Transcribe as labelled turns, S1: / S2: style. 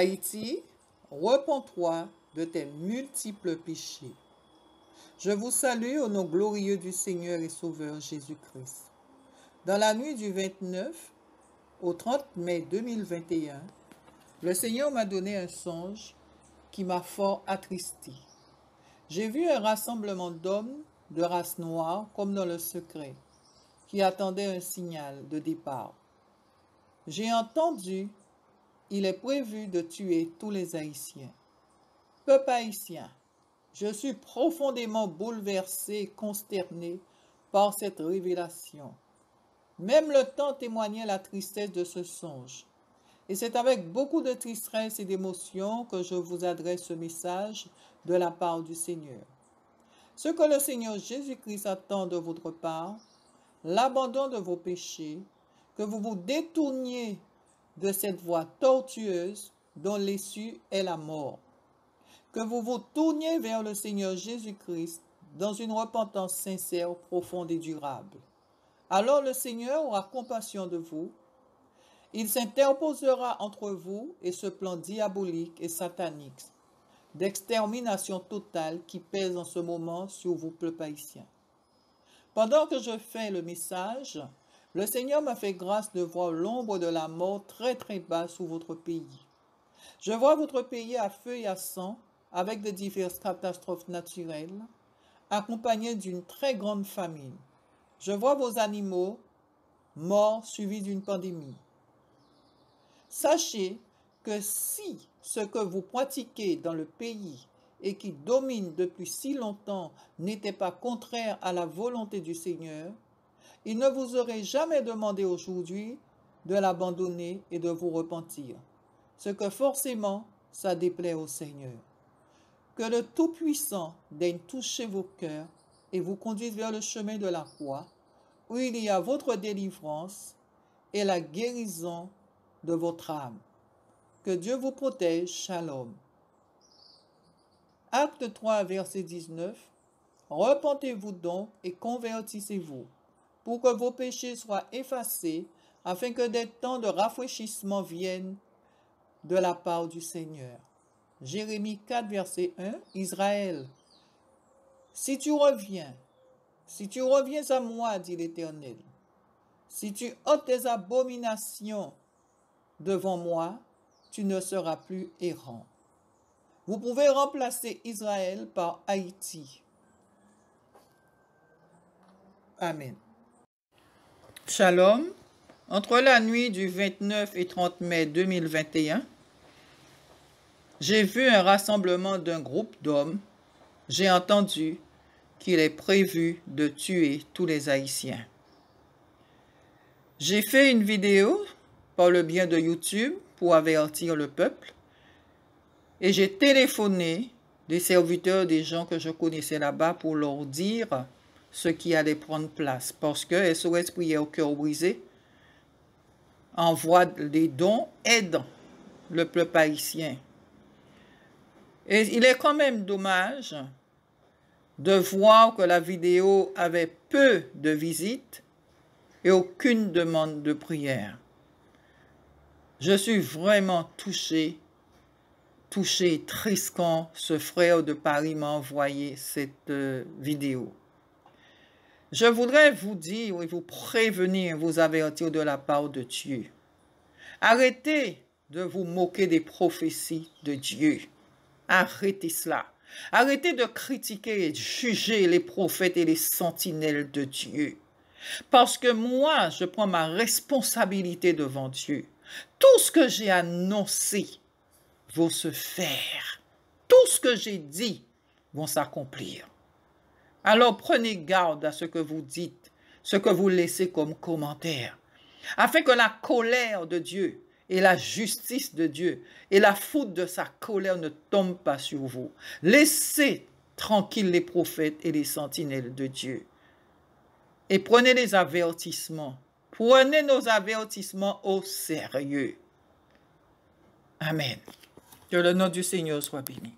S1: Haïti, repens-toi de tes multiples péchés. Je vous salue au nom glorieux du Seigneur et Sauveur Jésus-Christ. Dans la nuit du 29 au 30 mai 2021, le Seigneur m'a donné un songe qui m'a fort attristé. J'ai vu un rassemblement d'hommes de race noire comme dans le secret, qui attendaient un signal de départ. J'ai entendu, il est prévu de tuer tous les Haïtiens. Peuple haïtien, je suis profondément bouleversé et consterné par cette révélation. Même le temps témoignait la tristesse de ce songe. Et c'est avec beaucoup de tristesse et d'émotion que je vous adresse ce message de la part du Seigneur. Ce que le Seigneur Jésus-Christ attend de votre part, l'abandon de vos péchés, que vous vous détourniez de cette voie tortueuse dont l'issue est la mort, que vous vous tourniez vers le Seigneur Jésus-Christ dans une repentance sincère, profonde et durable. Alors le Seigneur aura compassion de vous. Il s'interposera entre vous et ce plan diabolique et satanique d'extermination totale qui pèse en ce moment sur vous, peuple haïtien. Pendant que je fais le message, le Seigneur m'a fait grâce de voir l'ombre de la mort très très bas sous votre pays. Je vois votre pays à feu et à sang, avec de diverses catastrophes naturelles, accompagnées d'une très grande famine. Je vois vos animaux morts suivis d'une pandémie. Sachez que si ce que vous pratiquez dans le pays et qui domine depuis si longtemps n'était pas contraire à la volonté du Seigneur, il ne vous aurait jamais demandé aujourd'hui de l'abandonner et de vous repentir, ce que forcément ça déplaît au Seigneur. Que le Tout-Puissant daigne toucher vos cœurs et vous conduise vers le chemin de la croix, où il y a votre délivrance et la guérison de votre âme. Que Dieu vous protège. Shalom. Acte 3, verset 19. Repentez-vous donc et convertissez-vous, pour que vos péchés soient effacés, afin que des temps de rafraîchissement viennent de la part du Seigneur. Jérémie 4, verset 1. Israël, si tu reviens à moi, dit l'Éternel, si tu ôtes tes abominations devant moi, tu ne seras plus errant. Vous pouvez remplacer Israël par Haïti. Amen. Shalom. Entre la nuit du 29 et 30 mai 2021, j'ai vu un rassemblement d'un groupe d'hommes. J'ai entendu qu'il est prévu de tuer tous les Haïtiens. J'ai fait une vidéo par le bien de YouTube pour avertir le peuple et j'ai téléphoné des serviteurs, des gens que je connaissais là-bas pour leur dire ce qui allait prendre place parce que SOS Prière au cœur brisé envoie des dons aidant le peuple haïtien. Et il est quand même dommage de voir que la vidéo avait peu de visites et aucune demande de prière. Je suis vraiment touché, triste quand ce frère de Paris m'a envoyé cette vidéo. Je voudrais vous dire et vous prévenir, vous avertir de la part de Dieu. Arrêtez de vous moquer des prophéties de Dieu. Arrêtez cela. Arrêtez de critiquer et de juger les prophètes et les sentinelles de Dieu. Parce que moi, je prends ma responsabilité devant Dieu. Tout ce que j'ai annoncé va se faire. Tout ce que j'ai dit va s'accomplir. Alors prenez garde à ce que vous dites, ce que vous laissez comme commentaire, afin que la colère de Dieu et la justice de Dieu et la foudre de sa colère ne tombent pas sur vous. Laissez tranquilles les prophètes et les sentinelles de Dieu. Et prenez les avertissements. Prenez nos avertissements au sérieux. Amen. Que le nom du Seigneur soit béni.